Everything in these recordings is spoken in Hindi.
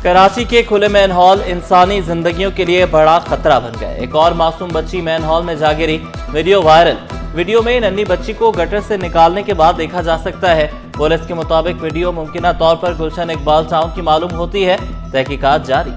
कराची के खुले मैनहॉल इंसानी जिंदगियों के लिए बड़ा खतरा बन गए। एक और मासूम बच्ची मैनहॉल में जा गिरी, वीडियो वायरल। वीडियो में नन्ही बच्ची को गटर से निकालने के बाद देखा जा सकता है। पुलिस के मुताबिक वीडियो मुमकिना तौर पर गुलशन इकबाल टाउन की मालूम होती है। तहकीकात जारी।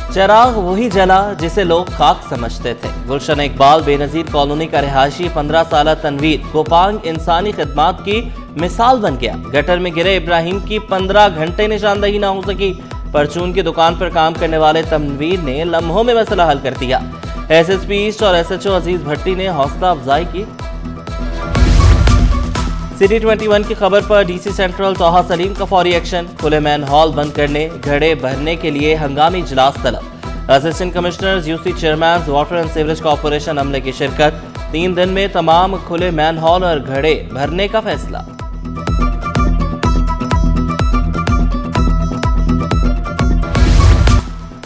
चिराग वही जला जिसे लोग खाक समझते थे। गुलशन इकबाल बेनजीर कॉलोनी का रिहायशी 15 साल तनवीर गोपांग इंसानी खिदमात की मिसाल बन गया। गटर में गिरे इब्राहिम की 15 घंटे निशानदही ना हो सकी। परचून की दुकान पर काम करने वाले तनवीर ने लम्हों में मसला हल कर दिया। एसएसपी ईस्ट और एसएचओ अजीज भट्टी ने हौसला अफजाई की। सिटी 21 की खबर पर डीसी सेंट्रल तोहा सलीम का फौरी एक्शन। खुले मैनहॉल बंद करने, घड़े भरने के लिए हंगामी इजलास तलब। Assistant commissioner, UC chairman, water and sewerage corporation अमले की शिरकत। 3 दिन में तमाम खुले मैनहॉल और घड़े भरने का फैसला।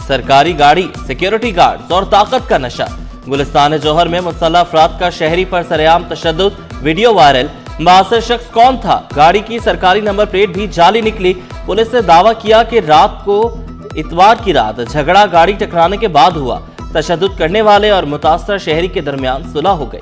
सरकारी गाड़ी, सिक्योरिटी गार्ड्स और ताकत का नशा। गुलिस्तान जौहर में मुसल्लह अफराद का शहरी पर सरेआम तशद्दुद, वीडियो वायरल। मुआसर शख्स कौन था? गाड़ी की सरकारी नंबर प्लेट भी जाली निकली। पुलिस ने दावा किया कि इतवार की रात झगड़ा गाड़ी टकराने के बाद हुआ। तशद्दुद करने वाले और मुतासर शहरी के दरमियान सुलह हो गई।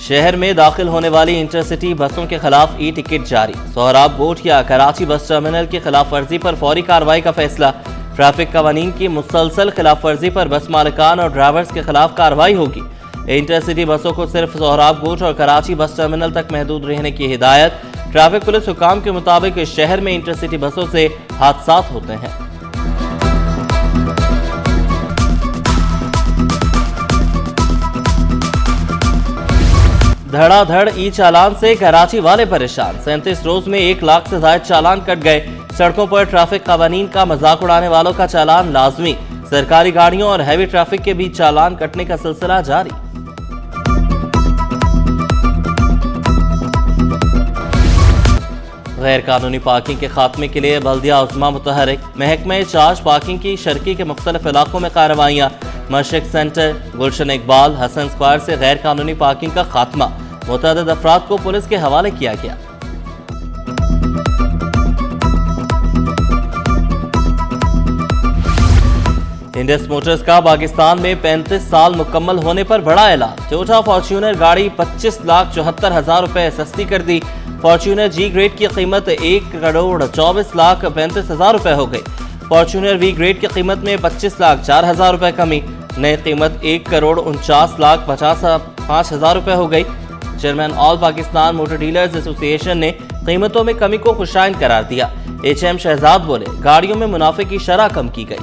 शहर में दाखिल होने वाली इंटरसिटी बसों के खिलाफ ई टिकट जारी। सोहराब बोट या कराची बस टर्मिनल की खिलाफ वर्जी पर फौरी कार्रवाई का फैसला। ट्रैफिक कवानीन की मुसलसल खिलाफ वर्जी पर बस मालिकान और ड्राइवर्स के खिलाफ कार्रवाई होगी। इंटरसिटी बसों को सिर्फ सोहराब बोट और कराची बस टर्मिनल तक महदूद रहने की हिदायत। ट्रैफिक पुलिस हुकाम के मुताबिक इस शहर में इंटरसिटी बसों से हादसा होते हैं। धड़ाधड़ ई चालान से कराची वाले परेशान। 37 रोज में 1 लाख से ज्यादा चालान कट गए। सड़कों पर ट्रैफिक कवानीन का मजाक उड़ाने वालों का चालान लाजमी। सरकारी गाड़ियों और हैवी ट्रैफिक के बीच चालान कटने का सिलसिला जारी। गैर कानूनी पार्किंग के खात्मे के लिए बल्दिया उस्मा मुतहरिक। महकमे चार्ज पार्किंग की शर्की के मुख्तलिफ इलाकों में कार्रवाइयाँ। मशरिक सेंटर, गुलशन इकबाल, हसन स्क्वायर से गैर कानूनी पार्किंग का खात्मा। मुतअद्दिद अफराद को पुलिस के हवाले किया गया। इंडस मोटर्स का पाकिस्तान में 35 साल मुकम्मल होने पर बड़ा ऐलान। टोयोटा फॉर्च्यूनर गाड़ी 25,74,000 रुपए सस्ती कर दी। फॉर्च्यूनर जी ग्रेड की कीमत 1,24,35,000 रुपए हो गई। फॉर्च्यूनर वी ग्रेड की कीमत में 25,04,000 रुपए कमी। नई कीमत 1,49,55,000 रुपए हो गई। Chairman all Pakistan motor dealers association ने कीमतों में कमी को खुशाइन करार दिया। HM शहजाद बोले, गाड़ियों में मुनाफे की शरह कम की गई।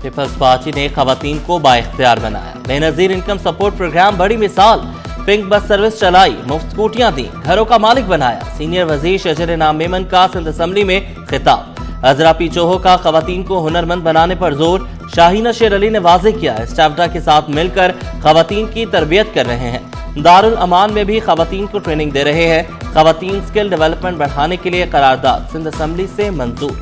पीपल्स पार्टी ने खवातीन को बाइख्तियार बनाया। बेनजीर इनकम सपोर्ट प्रोग्राम बड़ी मिसाल। पिंक बस सर्विस चलाई, मुफ्त स्कूटियां दी, घरों का मालिक बनाया। सीनियर वजीर शजर नाम मेमन का सिंध असम्बली में खिताब। अजरा पीचोहो का खवातीन को हुनरमंद बनाने पर जोर। शाहीना शेर अली ने वाजे किया, स्टाफडा के साथ मिलकर खवातीन की तरबियत कर रहे हैं। दारुल अमान में भी खवातीन को ट्रेनिंग दे रहे हैं। खवातीन स्किल डेवलपमेंट बढ़ाने के लिए करारदाद सिंध असम्बली से मंजूर।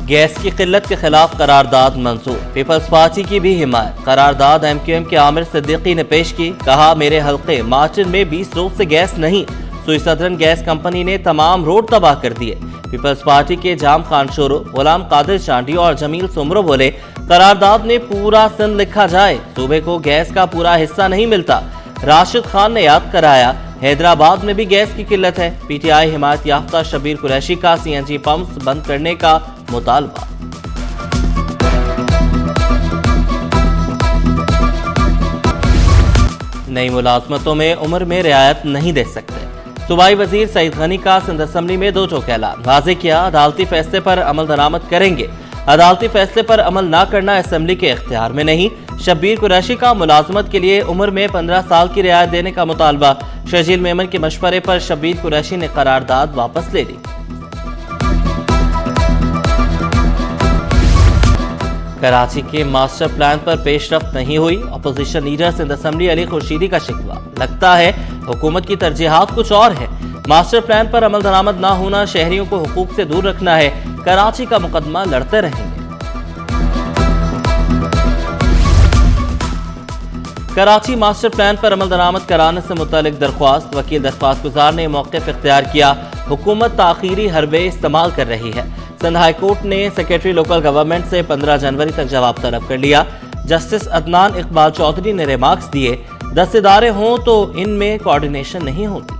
गैस की किल्लत के खिलाफ करारदाद मंजूर। पीपल्स पार्टी की भी हिमायत। करारदाद MQM के आमिर सिद्दीकी ने पेश की। कहा, मेरे हल्के मार्चिन में 20 रोज से गैस नहीं। सुई सदरन गैस कंपनी ने तमाम रोड तबाह कर दिए। पीपल्स पार्टी के जाम खान शोरो, गुलाम कादिर चांडी और जमील सुमरो बोले, करारदाद में पूरा सिंध लिखा जाए। सूबे को गैस का पूरा हिस्सा नहीं मिलता। राशिद खान ने याद कराया, हैदराबाद में भी गैस की किल्लत है। PTI हिमायत याफ्ता शबीर कुरैशी का CNG पंप्स बंद करने का मुतालबा। नई मुलाजमतों में उम्र में रियायत नहीं दे सकते। सूबाई वजीर सईद गनी का सिंध असम्बली में 2 टोक ऐलान। वाज़ेह किया, अदालती फैसले पर अमल दरामद करेंगे। अदालती फैसले पर अमल न करना असम्बली के इख्तियार में नहीं। शब्बीर कुरैशी का मुलाजमत के लिए उम्र में 15 साल की रियायत देने का मुतालबा। शजील मेमन के मशवरे पर शब्बीर कुरैशी ने करारदाद वापस ले ली। कराची के मास्टर प्लान पर पेशरफ्त नहीं हुई। Opposition leader Sindh assembly Ali Khurshidi का शिकवा। लगता है हुकूमत की तरजीहात कुछ और है। मास्टर प्लान पर अमल दरामद न होना, शहरियों को हुकूक से दूर रखना है। कराची का मुकदमा लड़ते रहेंगे। कराची मास्टर प्लान पर अमल दरामद कराने से मुतालिक दरख्वास्त, वकील दरख्वास्त गुजार ने मौक़िफ़ इख्तियार किया। हुकूमत ताख़ीरी हरबे इस्तेमाल कर रही है। सिंध हाई कोर्ट ने सेक्रेटरी लोकल गवर्नमेंट से 15 जनवरी तक जवाब तलब कर लिया। जस्टिस अदनान इकबाल चौधरी ने रिमार्क्स दिए, 10 इदारे हों तो इनमें कोऑर्डिनेशन नहीं होती।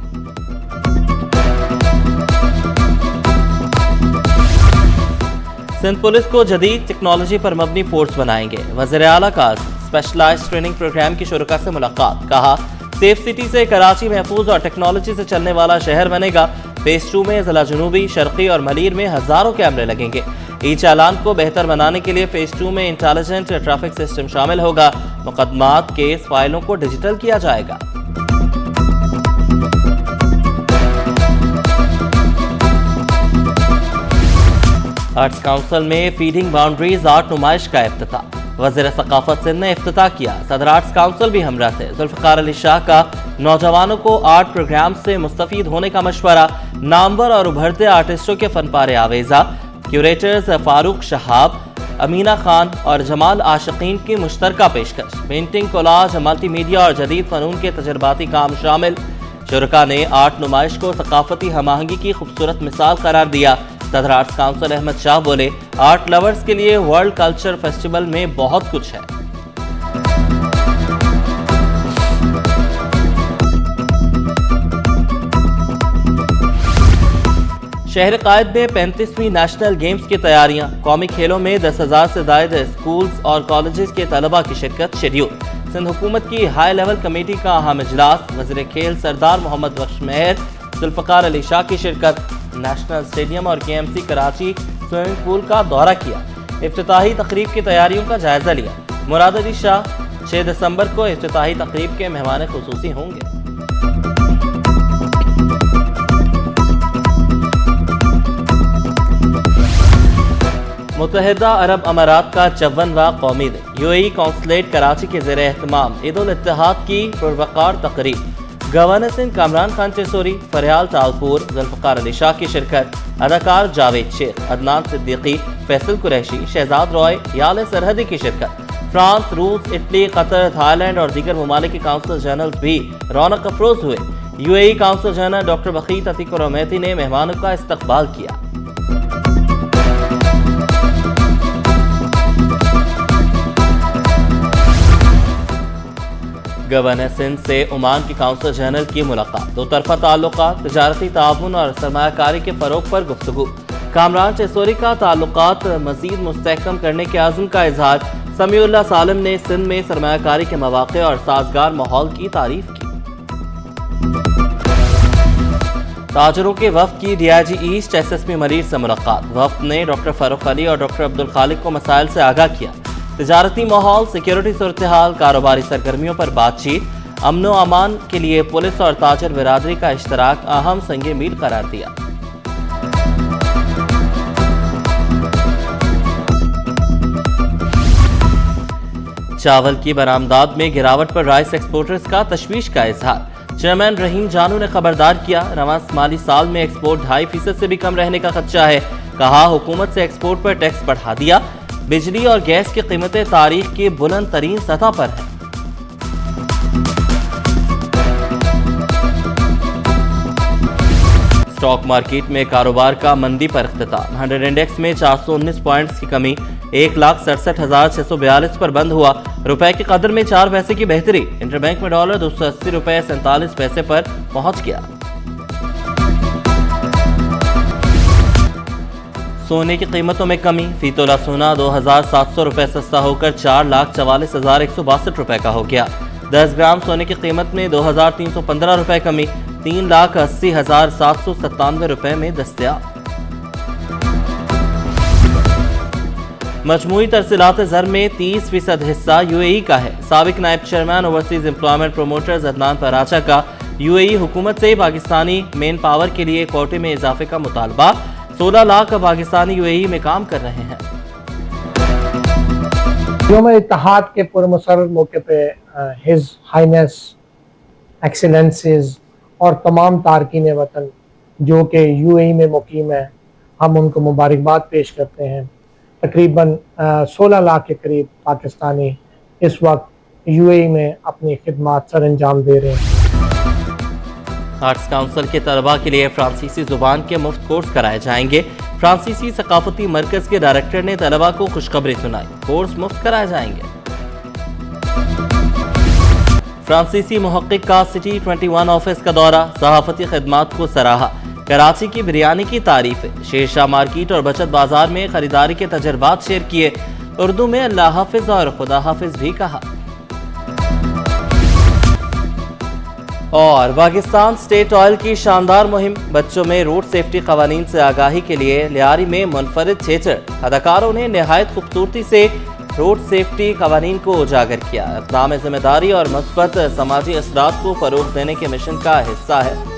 सिंध पुलिस को जदीद टेक्नोलॉजी पर मबनी फोर्स बनाएंगे। वज़ीर आला का स्पेशलाइज्ड ट्रेनिंग प्रोग्राम की शुरुका से मुलाकात, कहा सेफ सिटी से कराची महफूज और टेक्नोलॉजी से चलने वाला शहर बनेगा। फेज 2 में जिला जनूबी, शर्की और मलीर में हजारों कैमरे लगेंगे। ई चालान को बेहतर बनाने के लिए फेज 2 में इंटेलिजेंट ट्रैफिक सिस्टम शामिल होगा। मुकदमात, केस फाइलों को डिजिटल किया जाएगा। आर्ट्स काउंसिल में फीडिंग बाउंड्रीज आर्ट नुमाइश का इफ्तिताह, वज़ीर सकाफत सिंध ने इफ्तिताह किया। सदर आर्ट्स काउंसिल भी हमरा थे। जुल्फ़िकार अली शाह का नौजवानों को आर्ट प्रोग्राम से मुस्तफ़ीद होने का मशवरा। नामवर और उभरते आर्टिस्टों के फनपारे आवेजा। क्यूरेटर्स फारूक शहाब, अमीना खान और जमाल आशिकीन की मुश्तरका पेशकश। पेंटिंग, कोलाज, मल्टीमीडिया और जदीद फ़नून के तजर्बाती काम शामिल। शुरका ने आर्ट नुमाइश को सकाफती हमआहंगी की खूबसूरत मिसाल करार दिया। सदर आर्ट्स काउंसिल अहमद शाह बोले, आर्ट लवर्स के लिए वर्ल्ड कल्चर फेस्टिवल में बहुत कुछ है। शहर कायद में 35वीं नेशनल गेम्स की तैयारियां। कौमी खेलों में 10,000 से ज्यादा स्कूल्स और कॉलेजेस के तलबा की शिरकत शेड्यूल। सिंध हुकूमत की हाई लेवल कमेटी का अहम इजलास। वज़ीर खेल सरदार मोहम्मद बख्श मेहर, जुल्फ़िकार अली शाह की शिरकत। नेशनल स्टेडियम और KMC कराची स्विमिंग पूल का दौरा किया। इफ्तिताही तकरीब की तैयारियों का जायजा लिया। मुराद अली शाह 6 दिसंबर को इफ्तिताही तकरीब के मेहमान खुसूसी होंगे। मुत्तहिदा अरब अमारात का 54वां कौमी दिन। UAE कौंसलेट कराची के ज़ेर एहतमाम ईद उल इत्तेहाद की पुरवकार तकरीब। गवर्नर सिंध कामरान खान चेसोरी, फरियाल तालपुर, जुल्फ़िकार अली शाह की शिरकत। अदाकार जावेद शेख, अदनान सिद्दीकी, फैसल कुरैशी, शहजाद रॉय, याल सरहदी की शिरकत। फ्रांस, रूस, इटली, कतर, थाईलैंड और दीगर ममालिक के काउंसिल जनरल भी रौनक अफरोज हुए। UAE council general doctor Bakhit Ateeq Rumaithi ने मेहमानों का इस्तकबाल किया। गवर्नर सिंध से ओमान की काउंसिल जनरल की मुलाकात। दो तरफा ताल्लुकात, तजारती ताउन और सरमायाकारी के फरोग पर गुफ्तगू। कामरान चेसोरी का ताल्लुकात मजीद मुस्तहकम करने के आज़म का इजहार। समीउल्लाह सालिम ने सिंध में सरमायाकारी के मौक़े और साजगार माहौल की तारीफ की। ताजरों के वफ्द की DIG ईस्ट SSP मरीर से मुलाकात। वफ्द ने डॉक्टर फ़ारूक अली और डॉक्टर अब्दुल खालिक को मसाइल से आगाह किया। तजारती माहौल, सिक्योरिटी सूरत हाल, कारोबारी सरगर्मियों पर बातचीत। अमन व अमान के लिए पुलिस और ताजर बिरादरी का इश्तराक अहम संगे मील करार दिया। चावल की बरामदात में गिरावट पर राइस एक्सपोर्टर्स का तशवीश का इजहार। चेयरमैन रहीम जानू ने खबरदार किया, रवां माली साल में एक्सपोर्ट 2.5% से भी कम रहने का खदशा है। कहा, हुकूमत से एक्सपोर्ट पर टैक्स बढ़ा दिया। बिजली और गैस की कीमतें तारीख की बुलंद तरीन सतह पर है। स्टॉक मार्केट में कारोबार का मंदी पर इख्तिताम। 100 इंडेक्स में 419 पॉइंट्स की कमी, 1,67,642 पर बंद हुआ। रुपए की कदर में 4 पैसे की बेहतरी। इंटरबैंक में डॉलर 280 रुपए 47 पैसे पर पहुंच गया। सोने की कीमतों में कमी। फी तोला सोना 2,700 रुपए सस्ता होकर 4,44,162 रुपए का हो गया। 10 ग्राम सोने की कीमत में 2,315 रुपए कमी, 3,80,797 रुपए में दस्तयाब। मजमूई तरसीलात ज़र में 30% हिस्सा UAE का है। साबिक नायब chairman overseas employment promoters Adnan Paracha का UAE हुकूमत से पाकिस्तानी मेन पावर के लिए कोटे में इजाफे का मुतालबा। 16 लाख पाकिस्तानी UAE में काम कर रहे हैं। यौम इत्तेहाद के पुरमसर्रत मौके पे हिज हाइनेस एक्सीलेंसेस और तमाम तारकीन वतन जो कि UAE में मुकीम है, हम उनको मुबारकबाद पेश करते हैं। तकरीबन 16 लाख के करीब पाकिस्तानी इस वक्त यूएई में अपनी खिदमत सर अंजाम दे रहे हैं। आर्ट्स काउंसिल के तलबा के लिए फ्रांसीसी जुबान के मुफ्त कोर्स कराए जाएंगे। फ्रांसीसी सकाफती मरकज के डायरेक्टर ने तलबा को खुशखबरी सुनाई, कोर्स मुफ्त कराए जाएंगे। फ्रांसीसी मुहक्किक का सिटी 21 ऑफिस का दौरा, सहाफती खिदमात को सराहा। कराची की बिरयानी की तारीफ, शेरशाह मार्केट और बचत बाजार में खरीदारी के तजर्बात शेयर किए। उर्दू में अल्लाह हाफिज और खुदा हाफिज भी कहा। और पाकिस्तान स्टेट ऑयल की शानदार मुहिम, बच्चों में रोड सेफ्टी कवानीन से आगाही के लिए लियारी में मुनफरिद थिएटर। अदाकारों ने निहायत खूबसूरती से रोड सेफ्टी कवानीन को उजागर किया। इक़दाम ज़िम्मेदारी और मुस्बत समाजी असरात को फ़रोग़ देने के मिशन का हिस्सा है।